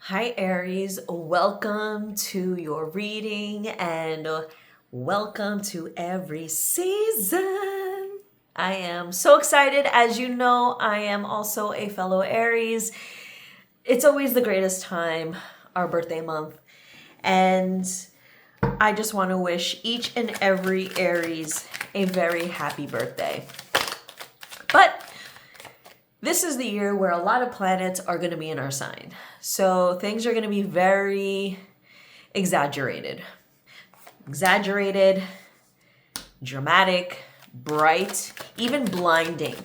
Hi Aries, welcome to your reading and welcome to every season. I am so excited. As you know, I am also a fellow Aries. It's always the greatest time, our birthday month. And I just want to wish each and every Aries a very happy birthday. But this is the year where a lot of planets are going to be in our sign. So things are going to be very exaggerated, dramatic, bright, even blinding.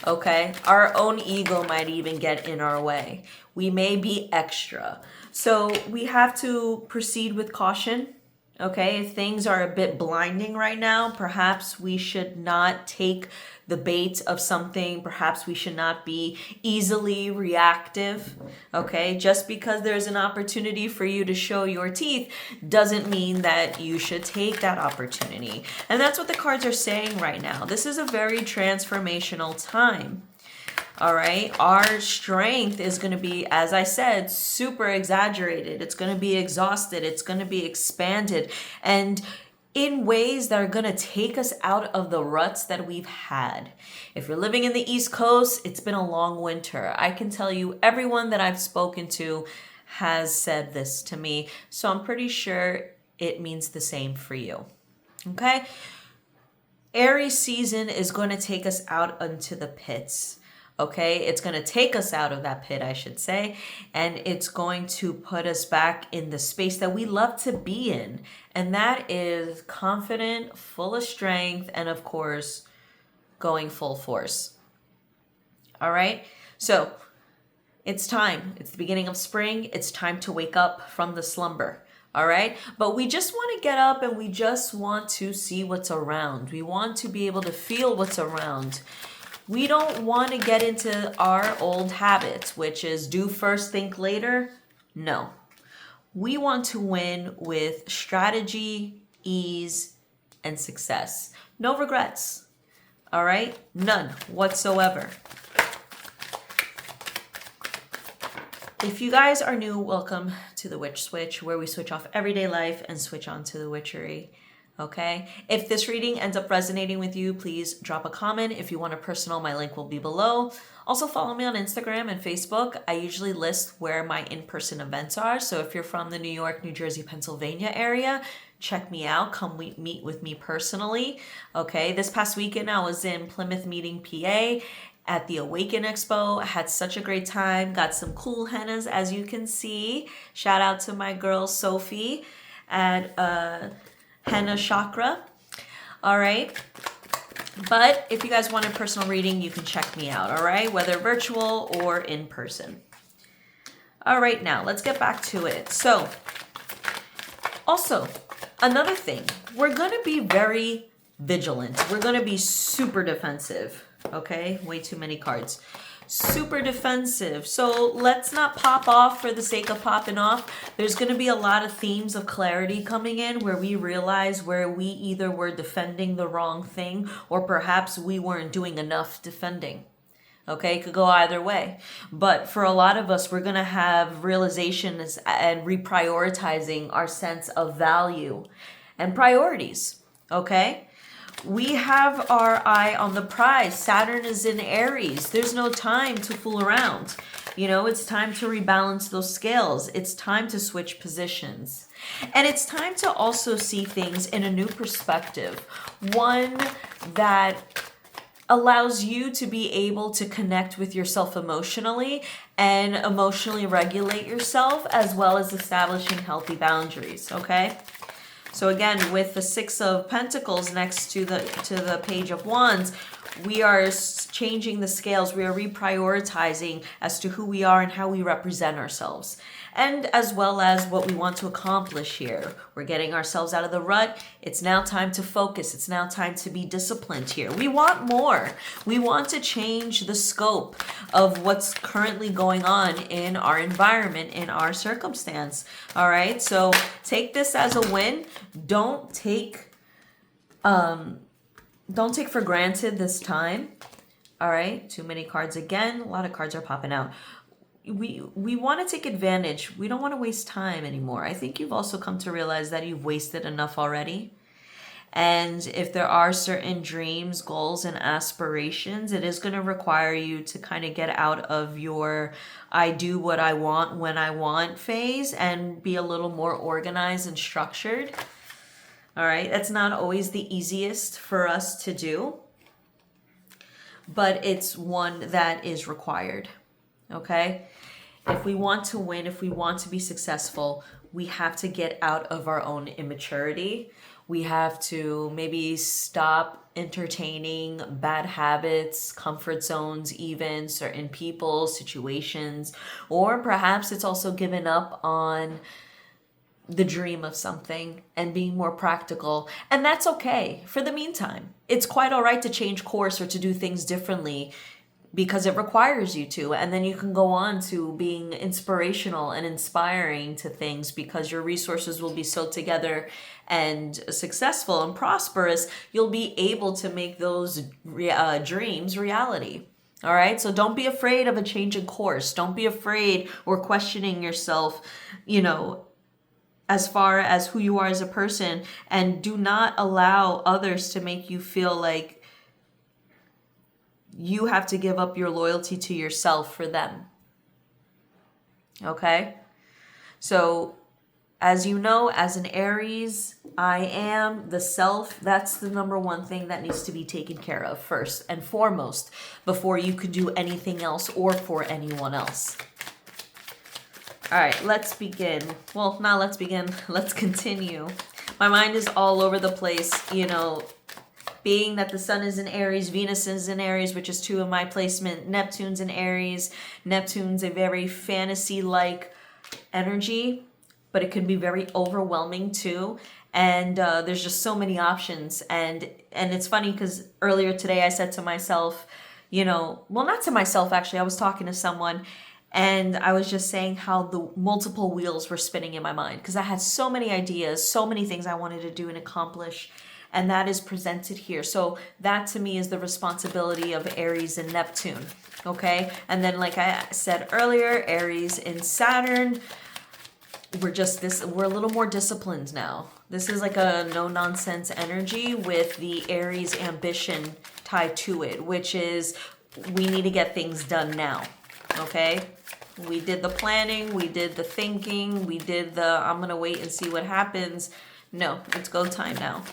Okay? Our own ego might even get in our way. We may be extra. So we have to proceed with caution. Okay, if things are a bit blinding right now, perhaps we should not take the bait of something. Perhaps we should not be easily reactive. Okay, just because there's an opportunity for you to show your teeth doesn't mean that you should take that opportunity. And that's what the cards are saying right now. This is a very transformational time. All right. Our strength is going to be, as I said, super exaggerated. It's going to be exhausted. It's going to be expanded. And in ways that are going to take us out of the ruts that we've had. If you're living in the East Coast, it's been a long winter. I can tell you everyone that I've spoken to has said this to me. So I'm pretty sure it means the same for you. Okay. Aries season is going to take us out into the pits. Okay, it's going to take us out of that pit, I should say, and it's going to put us back in the space that we love to be in. And that is confident, full of strength, and of course, going full force. All right, so it's time. It's the beginning of spring. It's time to wake up from the slumber. All right. But we just want to get up and we just want to see what's around. We want to be able to feel what's around. We don't want to get into our old habits, which is do first, think later. No. We want to win with strategy, ease, and success. No regrets. All right? None whatsoever. If you guys are new, welcome to the Witch Switch, where we switch off everyday life and switch on to the witchery. Okay. If this reading ends up resonating with you, please drop a comment. If you want a personal, my link will be below. Also follow me on Instagram and Facebook. I usually list where my in-person events are. So if you're from the New York, New Jersey, Pennsylvania area, check me out. Come meet with me personally. Okay. This past weekend, I was in Plymouth Meeting, PA at the Awaken Expo. I had such a great time. Got some cool hennas, as you can see. Shout out to my girl, Sophie, at Henna Chakra. All right. But if you guys want a personal reading, you can check me out. All right. Whether virtual or in person. All right. Now let's get back to it. So also another thing, we're going to be very vigilant. We're going to be super defensive. Okay. Way too many cards. Super defensive. So let's not pop off for the sake of popping off. There's going to be a lot of themes of clarity coming in where we realize where we either were defending the wrong thing or perhaps we weren't doing enough defending. Okay, it could go either way. But for a lot of us, we're going to have realizations and reprioritizing our sense of value and priorities. Okay? We have our eye on the prize. Saturn is in Aries. There's no time to fool around. You know, it's time to rebalance those scales. It's time to switch positions. And it's time to also see things in a new perspective. One that allows you to be able to connect with yourself emotionally and emotionally regulate yourself, as well as establishing healthy boundaries, okay? So again, with the Six of Pentacles next to the Page of Wands, we are changing the scales. We are reprioritizing as to who we are and how we represent ourselves. And as well as what we want to accomplish here. We're getting ourselves out of the rut. It's now time to focus. It's now time to be disciplined here. We want more. We want to change the scope of what's currently going on in our environment, in our circumstance. All right. So take this as a win. Don't take for granted this time. All right. Too many cards again. A lot of cards are popping out. we want to take advantage. We don't want to waste time anymore. I think you've also come to realize that you've wasted enough already. And if there are certain dreams, goals, and aspirations, it is going to require you to kind of get out of your I do what I want when I want phase and be a little more organized and structured. All right. That's not always the easiest for us to do, but it's one that is required. Okay. If we want to win, if we want to be successful, we have to get out of our own immaturity. We have to maybe stop entertaining bad habits, comfort zones, even certain people, situations, or perhaps it's also giving up on the dream of something and being more practical. And that's okay for the meantime. It's quite all right to change course or to do things differently because it requires you to. And then you can go on to being inspirational and inspiring to things because your resources will be so together and successful and prosperous. You'll be able to make those dreams reality. All right. So don't be afraid of a change in course. Don't be afraid or questioning yourself, as far as who you are as a person, and do not allow others to make you feel like you have to give up your loyalty to yourself for them. Okay? So, as you know, as an Aries, I am the self. That's the number one thing that needs to be taken care of first and foremost before you can do anything else or for anyone else. All right, let's begin. Well, not let's begin. Let's continue. My mind is all over the place, being that the sun is in Aries, Venus is in Aries, which is 2 of my placement. Neptune's in Aries. Neptune's a very fantasy-like energy, but it can be very overwhelming too. And there's just so many options. And it's funny because earlier today I said to myself, well, not to myself, actually. I was talking to someone and I was just saying how the multiple wheels were spinning in my mind because I had so many ideas, so many things I wanted to do and accomplish. And that is presented here. So that to me is the responsibility of Aries and Neptune. Okay. And then like I said earlier, Aries and Saturn, we're a little more disciplined now. This is like a no nonsense energy with the Aries ambition tied to it, which is we need to get things done now. Okay. We did the planning. We did the thinking. We did I'm going to wait and see what happens. No, it's go time now.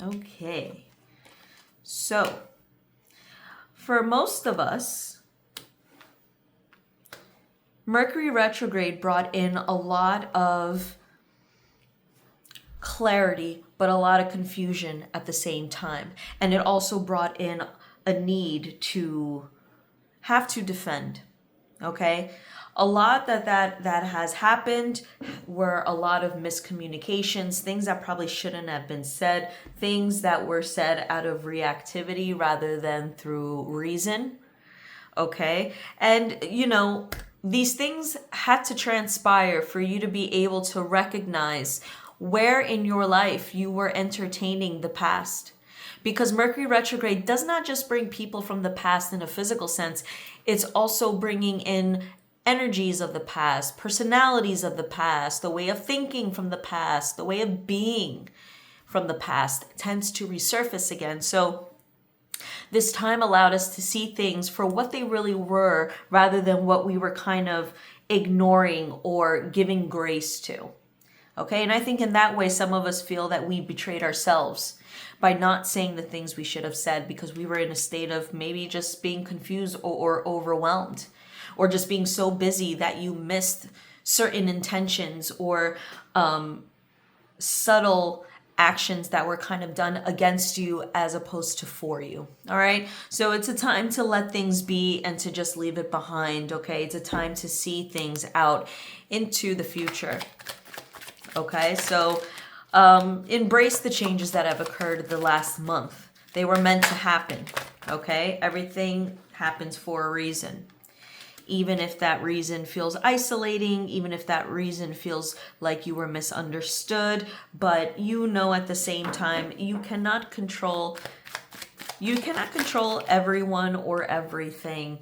Okay, so for most of us, Mercury retrograde brought in a lot of clarity, but a lot of confusion at the same time. And it also brought in a need to have to defend, okay? A lot that has happened were a lot of miscommunications, things that probably shouldn't have been said, things that were said out of reactivity rather than through reason. Okay. And, these things had to transpire for you to be able to recognize where in your life you were entertaining the past. Because Mercury retrograde does not just bring people from the past in a physical sense, it's also bringing in energies of the past, personalities of the past, the way of thinking from the past, the way of being from the past tends to resurface again. So this time allowed us to see things for what they really were rather than what we were kind of ignoring or giving grace to. Okay, and I think in that way, some of us feel that we betrayed ourselves by not saying the things we should have said because we were in a state of maybe just being confused or overwhelmed, or just being so busy that you missed certain intentions or subtle actions that were kind of done against you as opposed to for you. All right. So it's a time to let things be and to just leave it behind. Okay. It's a time to see things out into the future. Okay. So embrace the changes that have occurred the last month. They were meant to happen. Okay. Everything happens for a reason. Even if that reason feels isolating, even if that reason feels like you were misunderstood, but at the same time, you cannot control You cannot control everyone or everything.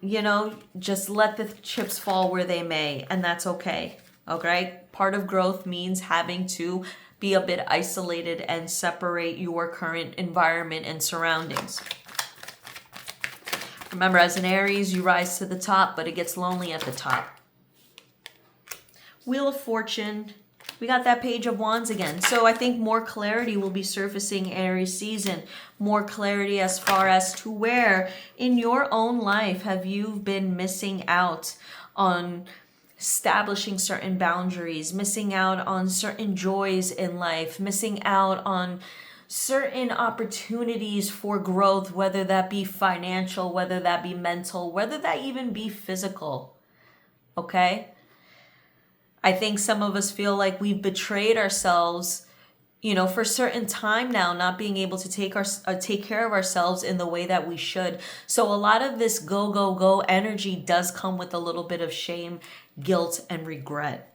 You know, just let the chips fall where they may, and that's okay. Okay? Part of growth means having to be a bit isolated and separate your current environment and surroundings. Remember, as an Aries, you rise to the top, but it gets lonely at the top. Wheel of Fortune. We got that Page of Wands again. So I think more clarity will be surfacing Aries season. More clarity as far as to where in your own life have you been missing out on establishing certain boundaries, missing out on certain joys in life, missing out on certain opportunities for growth, whether that be financial, whether that be mental, whether that even be physical. Okay? I think some of us feel like we've betrayed ourselves, you know, for a certain time now, not being able to take care of ourselves in the way that we should. So a lot of this go, go, go energy does come with a little bit of shame, guilt, and regret.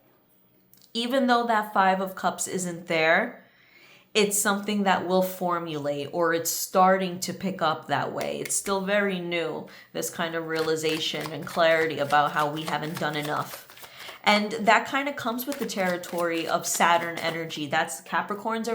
Even though that Five of Cups isn't there, it's something that will formulate, or it's starting to pick up that way. It's still very new, this kind of realization and clarity about how we haven't done enough. And that kind of comes with the territory of Saturn energy. That's Capricorns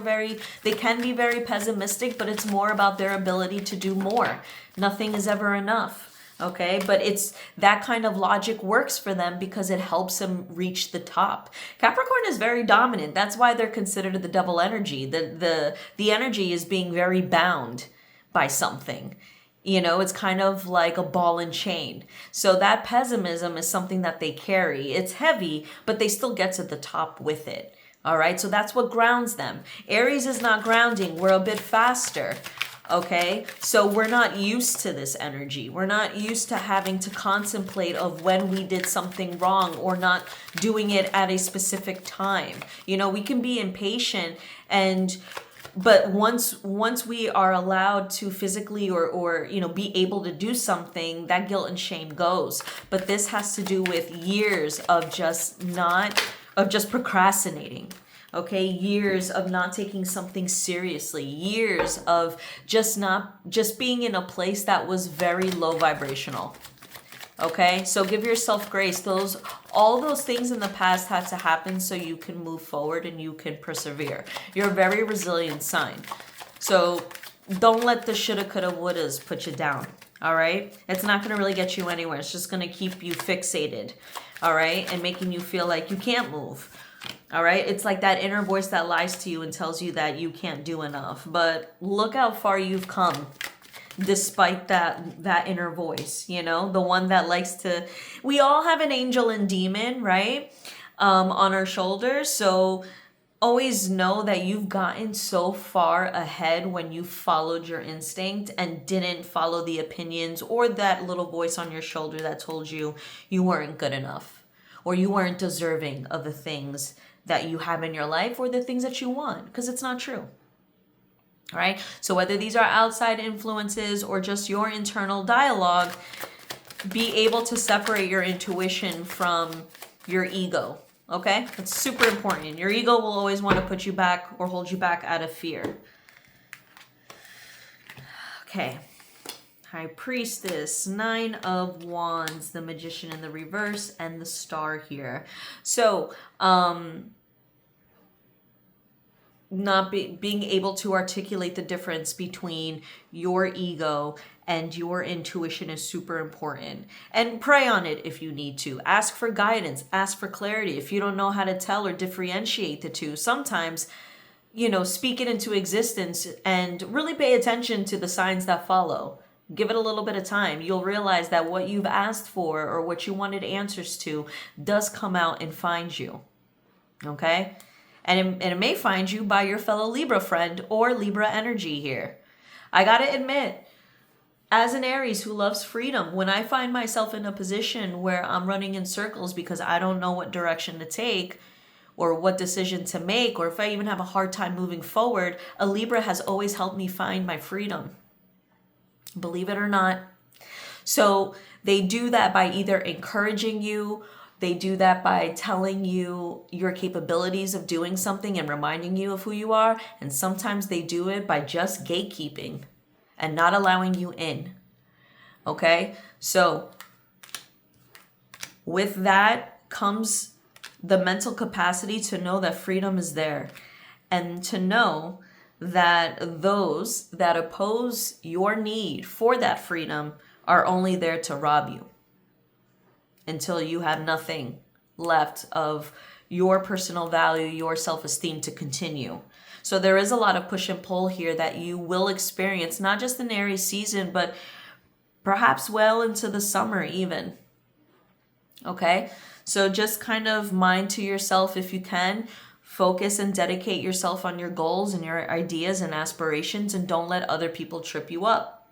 they can be very pessimistic, but it's more about their ability to do more. Nothing is ever enough. Okay, but it's that kind of logic works for them because it helps them reach the top. Capricorn is very dominant. That's why they're considered the double energy. The energy is being very bound by something. You know, it's kind of like a ball and chain. So that pessimism is something that they carry. It's heavy, but they still get to the top with it. All right, so that's what grounds them. Aries is not grounding. We're a bit faster. Okay, so we're not used to this energy. We're not used to having to contemplate of when we did something wrong or not doing it at a specific time. You know, we can be impatient but once we are allowed to physically or you know be able to do something, that guilt and shame goes. But this has to do with years of just procrastinating. Okay, years of not taking something seriously, years of just being in a place that was very low vibrational. Okay, so give yourself grace. All those things in the past had to happen so you can move forward and you can persevere. You're a very resilient sign. So don't let the shoulda, coulda, wouldas put you down. All right, it's not going to really get you anywhere. It's just going to keep you fixated. All right, and making you feel like you can't move. All right, it's like that inner voice that lies to you and tells you that you can't do enough. But look how far you've come. Despite that inner voice, you know, the one that likes to, we all have an angel and demon, right? On our shoulders. So always know that you've gotten so far ahead when you followed your instinct and didn't follow the opinions or that little voice on your shoulder that told you you weren't good enough or you weren't deserving of the things that you have in your life or the things that you want, because it's not true. All right, so whether these are outside influences or just your internal dialogue, be able to separate your intuition from your ego. Okay, that's super important. Your ego will always want to put you back or hold you back out of fear. Okay, High Priestess, Nine of Wands, the Magician in the reverse, and the Star here. So, being able to articulate the difference between your ego and your intuition is super important. And pray on it if you need to. Ask for guidance. Ask for clarity. If you don't know how to tell or differentiate the two, sometimes, you know, speak it into existence and really pay attention to the signs that follow. Give it a little bit of time. You'll realize that what you've asked for or what you wanted answers to does come out and find you. Okay? And it may find you by your fellow Libra friend or Libra energy here. I gotta admit, as an Aries who loves freedom, when I find myself in a position where I'm running in circles because I don't know what direction to take or what decision to make, or if I even have a hard time moving forward, a Libra has always helped me find my freedom. Believe it or not. So they do that by either encouraging you, They do that by telling you your capabilities of doing something and reminding you of who you are. And sometimes they do it by just gatekeeping and not allowing you in. Okay? So with that comes the mental capacity to know that freedom is there, and to know that those that oppose your need for that freedom are only there to rob you until you have nothing left of your personal value, your self-esteem to continue. So there is a lot of push and pull here that you will experience, not just in Aries season, but perhaps well into the summer even. Okay? So just kind of mind to yourself if you can. Focus and dedicate yourself on your goals and your ideas and aspirations, and don't let other people trip you up.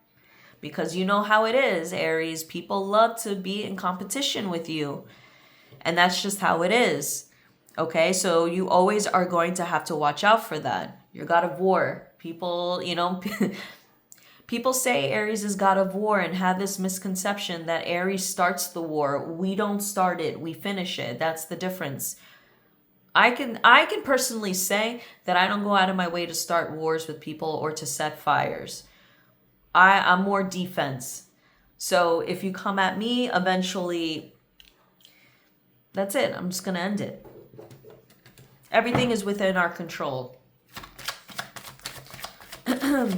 Because you know how it is, Aries. People love to be in competition with you. And that's just how it is. Okay? So you always are going to have to watch out for that. You're God of War. People, people say Aries is God of War and have this misconception that Aries starts the war. We don't start it. We finish it. That's the difference. I can personally say that I don't go out of my way to start wars with people or to set fires. I'm more defense. So if you come at me, eventually, that's it. I'm just going to end it. Everything is within our control. All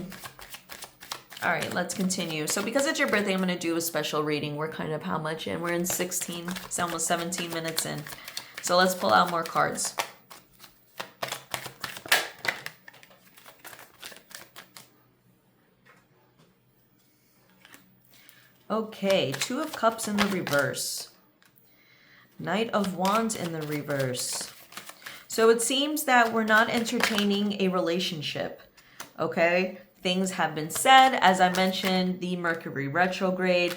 right, let's continue. So because it's your birthday, I'm going to do a special reading. We're kind of how much in? We're in 16. It's almost 17 minutes in. So let's pull out more cards. Okay, Two of Cups in the reverse. Knight of Wands in the reverse. So it seems that we're not entertaining a relationship, okay? Things have been said, as I mentioned, the Mercury retrograde,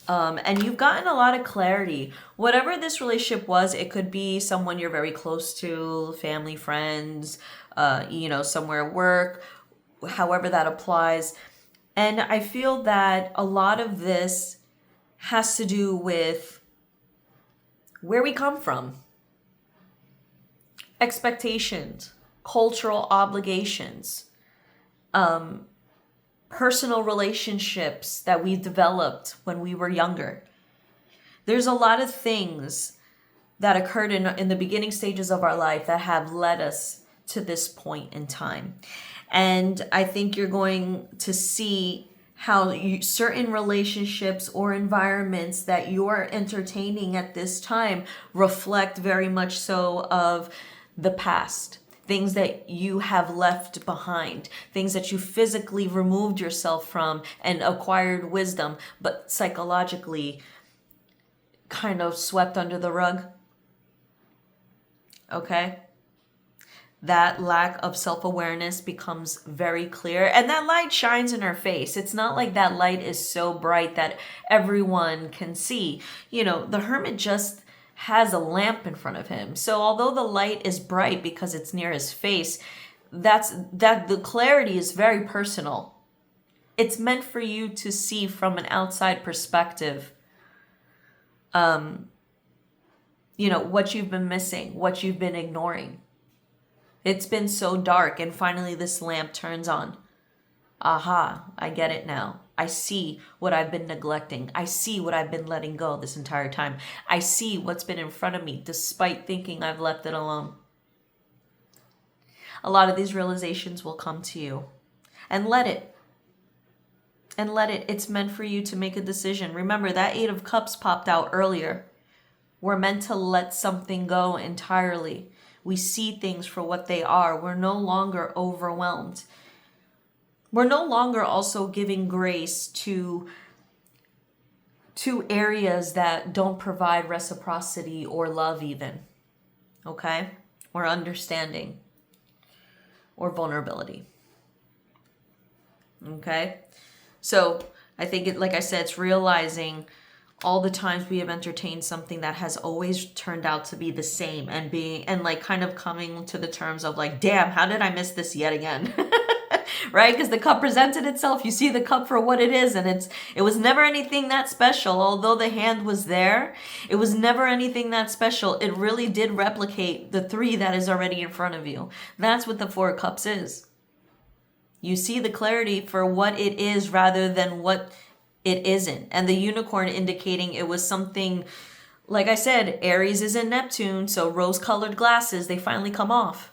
and you've gotten a lot of clarity. Whatever this relationship was, it could be someone you're very close to, family, friends, somewhere at work, however that applies. And I feel that a lot of this has to do with where we come from, expectations, cultural obligations, personal relationships that we developed when we were younger. There's a lot of things that occurred in the beginning stages of our life that have led us to this point in time. And I think you're going to see how certain relationships or environments that you're entertaining at this time reflect very much so of the past. Things that you have left behind, things that you physically removed yourself from and acquired wisdom, but psychologically kind of swept under the rug. Okay? That lack of self-awareness becomes very clear, and that light shines in our face. It's not like that light is so bright that everyone can see. The Hermit just has a lamp in front of him. So although the light is bright because it's near his face, the clarity is very personal. It's meant for you to see from an outside perspective, what you've been missing, what you've been ignoring. It's been so dark, and finally this lamp turns on. Aha, I get it now. I see what I've been neglecting. I see what I've been letting go this entire time. I see what's been in front of me despite thinking I've left it alone. A lot of these realizations will come to you. And let it. It's meant for you to make a decision. Remember, that Eight of Cups popped out earlier. We're meant to let something go entirely. We see things for what they are. We're no longer overwhelmed. We're no longer also giving grace to areas that don't provide reciprocity or love even. Okay? Or understanding. Or vulnerability. Okay? So I think, like I said, it's realizing all the times we have entertained something that has always turned out to be the same, and kind of coming to the terms of like, damn, how did I miss this yet again? right? Because the cup presented itself. You see the cup for what it is, and it was never anything that special. Although the hand was there, it was never anything that special. It really did replicate the 3 that is already in front of you. That's what the 4 of Cups is. You see the clarity for what it is rather than what it isn't. And the unicorn indicating it was something, like I said, Aries is in Neptune, so rose-colored glasses, they finally come off.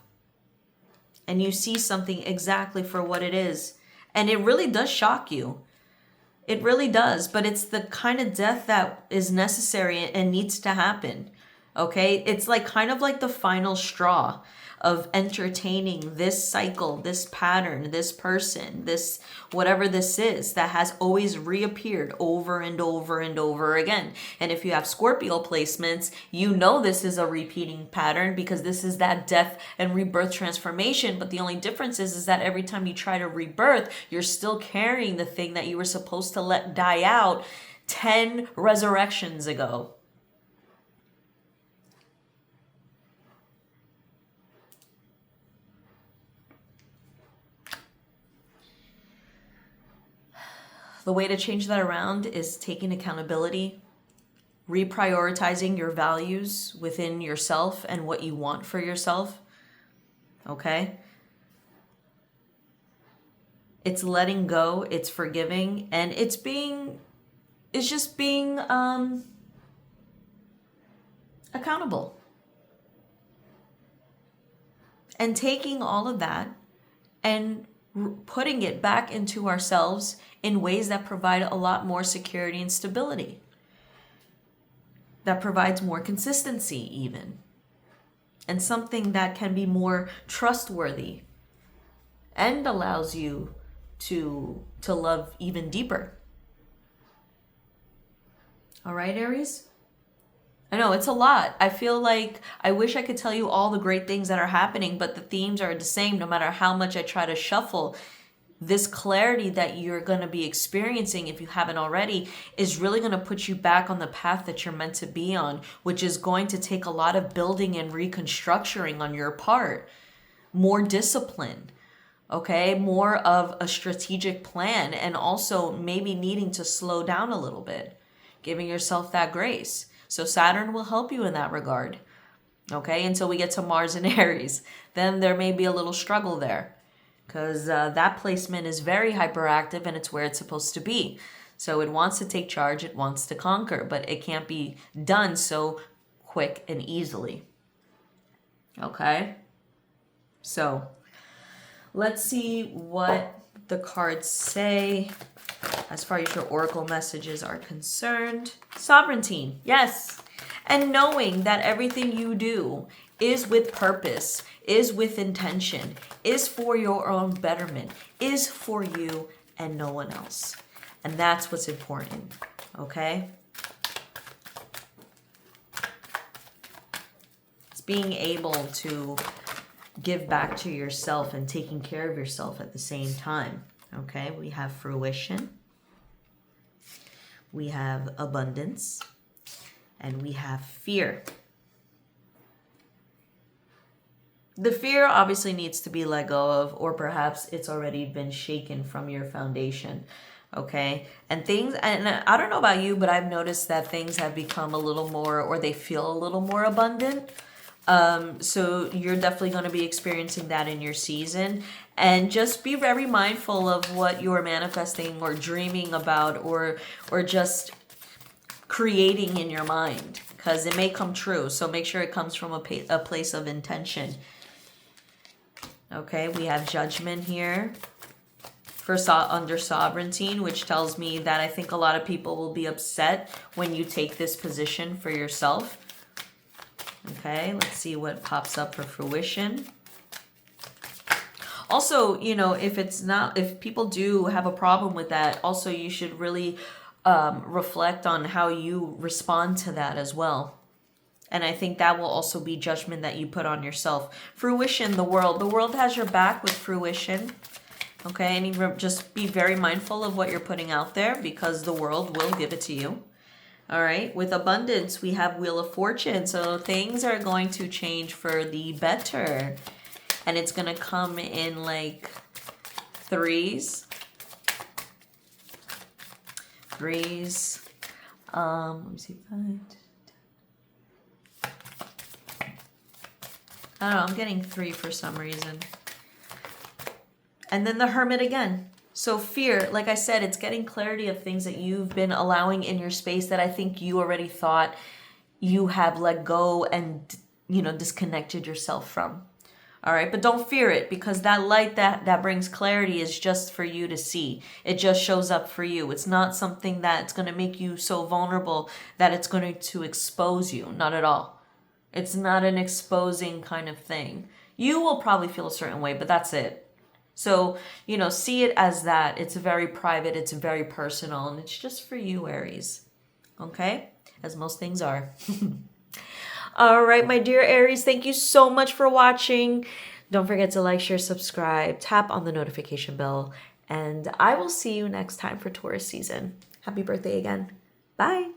And you see something exactly for what it is. And it really does shock you. It really does. But it's the kind of death that is necessary and needs to happen. Okay? It's like kind of like the final straw of entertaining this cycle, this pattern, this person, this whatever this is that has always reappeared over and over and over again. And if you have Scorpio placements, you know this is a repeating pattern because this is that death and rebirth transformation. But the only difference is that every time you try to rebirth, you're still carrying the thing that you were supposed to let die out 10 resurrections ago. The way to change that around is taking accountability, reprioritizing your values within yourself and what you want for yourself. Okay? It's letting go, it's forgiving, and it's just being accountable. And taking all of that and putting it back into ourselves in ways that provide a lot more security and stability. That provides more consistency even. And something that can be more trustworthy and allows you to love even deeper. All right, Aries? I know it's a lot. I feel like I wish I could tell you all the great things that are happening, but the themes are the same no matter how much I try to shuffle. This clarity that you're going to be experiencing, if you haven't already, is really going to put you back on the path that you're meant to be on, which is going to take a lot of building and reconstructing on your part. More discipline, okay? More of a strategic plan, and also maybe needing to slow down a little bit, giving yourself that grace. So Saturn will help you in that regard, okay? Until we get to Mars and Aries. Then there may be a little struggle there because that placement is very hyperactive and it's where it's supposed to be. So it wants to take charge, it wants to conquer, but it can't be done so quick and easily, okay? So let's see what the cards say as far as your oracle messages are concerned. Sovereignty, yes. And knowing that everything you do is with purpose, is with intention, is for your own betterment, is for you and no one else. And that's what's important, okay? It's being able to give back to yourself and taking care of yourself at the same time, okay? We have fruition, we have abundance, and we have fear. The fear obviously needs to be let go of, or perhaps it's already been shaken from your foundation, okay? And I don't know about you, but I've noticed that things have become a little more, or they feel a little more abundant. So you're definitely going to be experiencing that in your season. And just be very mindful of what you're manifesting or dreaming about or just creating in your mind, because it may come true. So make sure it comes from a place of intention. Okay, we have judgment here for under sovereignty, which tells me that I think a lot of people will be upset when you take this position for yourself. Okay, let's see what pops up for fruition. Also, you know, if people do have a problem with that, also you should really reflect on how you respond to that as well. And I think that will also be judgment that you put on yourself. Fruition, the world has your back with fruition. Okay, and you just be very mindful of what you're putting out there because the world will give it to you. All right, with abundance, we have Wheel of Fortune. So things are going to change for the better. And it's going to come in like threes. Threes. Let me see. I don't know, I'm getting 3 for some reason. And then the Hermit again. So fear, like I said, it's getting clarity of things that you've been allowing in your space that I think you already thought you have let go and, disconnected yourself from. All right, but don't fear it, because that light that brings clarity is just for you to see. It just shows up for you. It's not something that's going to make you so vulnerable that it's going to expose you. Not at all. It's not an exposing kind of thing. You will probably feel a certain way, but that's it. So, see it as that. It's very private, it's very personal, and it's just for you, Aries. Okay? As most things are. All right, my dear Aries, thank you so much for watching. Don't forget to like, share, subscribe, tap on the notification bell, and I will see you next time for Taurus season. Happy birthday again. Bye.